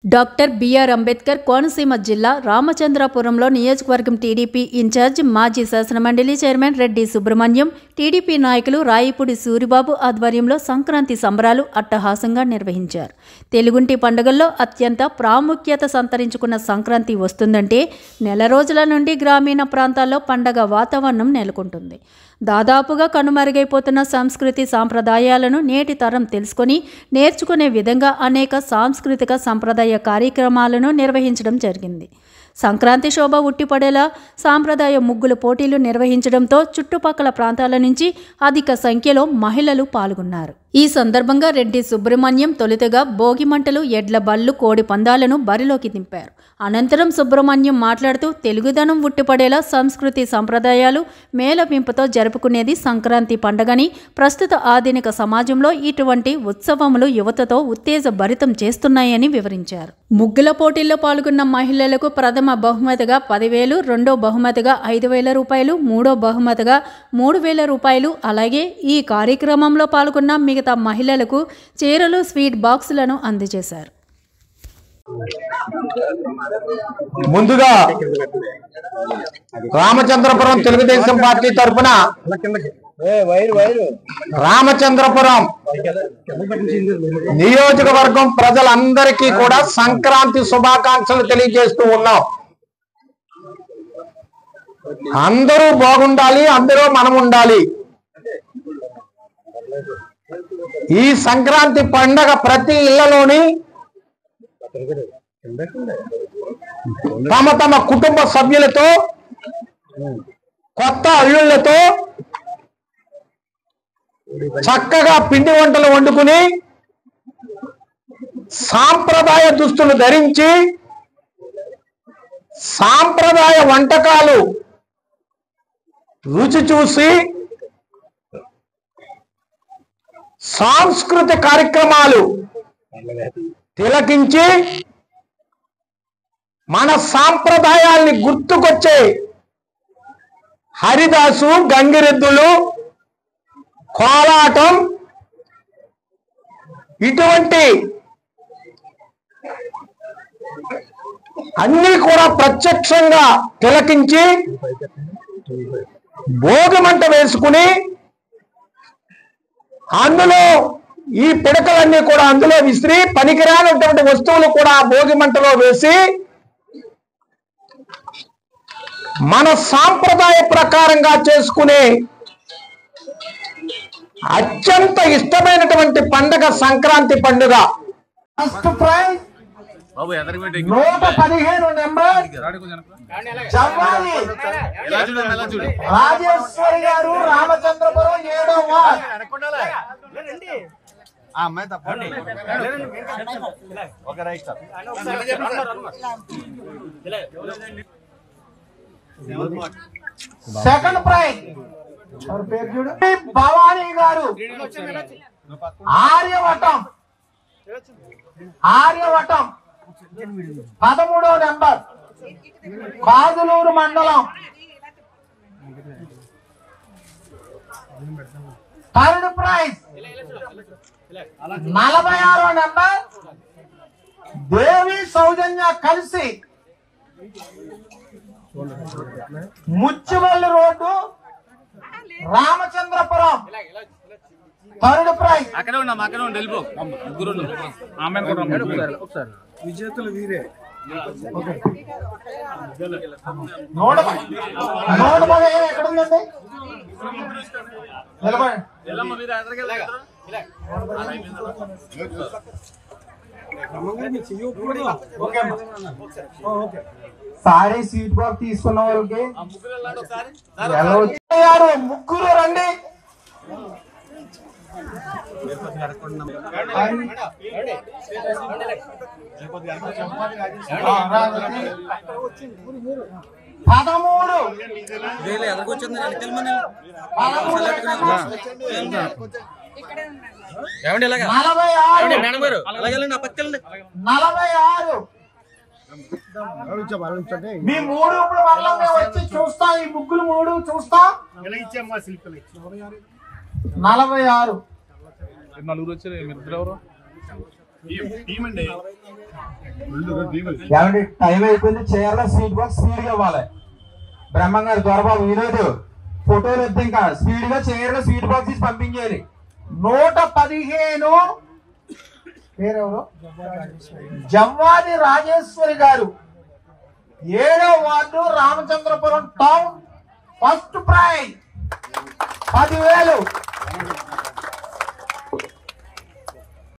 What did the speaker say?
Doctor BR Ambedkar Konaseema జిల్లా రామచంద్రపురంలో నియోజకవర్గం TDP incharge మాజీ శాసనమండలి చైర్మన్ రెడ్డి సుబ్రహ్మణ్యం, టీడీపీ నాయకులు రాయిపూడి సూరిబాబు ఆధ్వర్యంలో సంక్రాంతి సంబరాలు అట్టహాసంగా నిర్వహించారు. తెలుగుంటి పండుగల్లో అత్యంత ప్రాముఖ్యత సంతరించుకున్న సంక్రాంతి వస్తుందంటే నెల రోజుల నుండి గ్రామీణ ప్రాంతాల్లో పండగ వాతావరణం నెలకొంటుంది. దాదాపుగా కనుమరుగైపోతున్న సంస్కృతి సాంప్రదాయాలను నేటి తరం తెలుసుకొని నేర్చుకునే విధంగా అనేక సాంస్కృతిక సంప్రదాయ కార్యక్రమాలను నిర్వహించడం జరిగింది. సంక్రాంతి శోభ ఉట్టిపడేలా సాంప్రదాయ ముగ్గుల పోటీలు నిర్వహించడంతో చుట్టుపక్కల ప్రాంతాల నుంచి అధిక సంఖ్యలో మహిళలు పాల్గొన్నారు. ఈ సందర్భంగా రెడ్డి సుబ్రహ్మణ్యం తొలుతగా భోగి మంటలు, ఎడ్ల బళ్ళు, కోడి పందాలను బరిలోకి దింపారు. అనంతరం సుబ్రహ్మణ్యం మాట్లాడుతూ తెలుగుదనం ఉట్టిపడేలా సంస్కృతి సంప్రదాయాలు మేళవింపుతో జరుపుకునేది సంక్రాంతి పండుగని, ప్రస్తుత ఆధునిక సమాజంలో ఇటువంటి ఉత్సవములు యువతతో ఉత్తేజభరితం చేస్తున్నాయని వివరించారు. ముగ్గుల పోటీల్లో పాల్గొన్న మహిళలకు ప్రథమ బహుమతిగా 10,000, రెండో బహుమతిగా 5,000 రూపాయలు, మూడో బహుమతిగా 3,000 రూపాయలు, అలాగే ఈ కార్యక్రమంలో పాల్గొన్న మిగతా మహిళలకు చీరలు, స్వీట్ బాక్సులను అందజేశారు. ముందుగా రామచంద్రపురం తెలుగుదేశం పార్టీ తరఫున రామచంద్రపురం నియోజకవర్గం ప్రజలందరికీ కూడా సంక్రాంతి శుభాకాంక్షలు తెలియజేస్తూ ఉన్నాం. అందరూ బాగుండాలి, అందరూ మనం ఉండాలి. ఈ సంక్రాంతి పండగ ప్రతి ఇళ్లలోని తమ తమ కుటుంబ సభ్యులతో, కొత్త అల్లుళ్లతో చక్కగా పిండి వంటలు వండుకుని సాంప్రదాయ దుస్తులు ధరించి సాంప్రదాయ వంటకాలు రుచి చూసి సాంస్కృతిక కార్యక్రమాలు తిలకించి మన సాంప్రదాయాల్ని గుర్తుకొచ్చే హరిదాసు, గంగిరెద్దులు, కోలాటం ఇటువంటి అన్ని కూడా ప్రత్యక్షంగా తిలకించి భోగిమంట వేసుకుని అందులో ఈ పిడకలన్నీ కూడా అందులో విసిరి పనికిరానటువంటి వస్తువులు కూడా భోగి మంటలో వేసి మన సాంప్రదాయ ప్రకారంగా చేసుకునే అత్యంత ఇష్టమైనటువంటి పండుగ సంక్రాంతి పండుగ. 115 నెంబర్ జవ్వాలి రాజేశ్వరి గారు, రామచంద్రపురం 7వ వార్డ్. సెకండ్ ప్రైజ్ భవానీ గారు, ఆర్యవటం 13వ నెంబర్, కాదులూరు మండలం. థర్డ్ ప్రైజ్ 46వ నెంబర్, దేవి సౌజన్య కలిసి, ముచ్చివల్లి రోడ్డు, రామచంద్రపురం. థర్డ్ ప్రైజ్ విజేతలు వీరే. 115 ఎక్కడుందండి? సారీ సీట్ బాక్స్ తీసుకున్న వాళ్ళకి ముగ్గురు రండి. పదమూడు 46 మీ మూడు ఇప్పుడు మళ్ళీ వచ్చి చూస్తా. ఈ ముగ్గులు మూడు చూస్తా. 46 నలుగురు వచ్చారు. ఏమండి టైం అయిపోయింది, చీరలో స్వీట్ బాక్స్ స్పీడ్ గా ఇవ్వాలి. బ్రహ్మం గారు దొరబాబు ఈరోజు ఫోటోలు వద్దు, ఇంకా స్పీడ్ గా చీరలో స్వీట్ బాక్స్ ఇచ్చి పంపించేయాలి. 115 పేరెవరు? జవ్వాది రాజేశ్వరి గారు, 7వ ward, Ramachandrapuram town. First prize 10,000.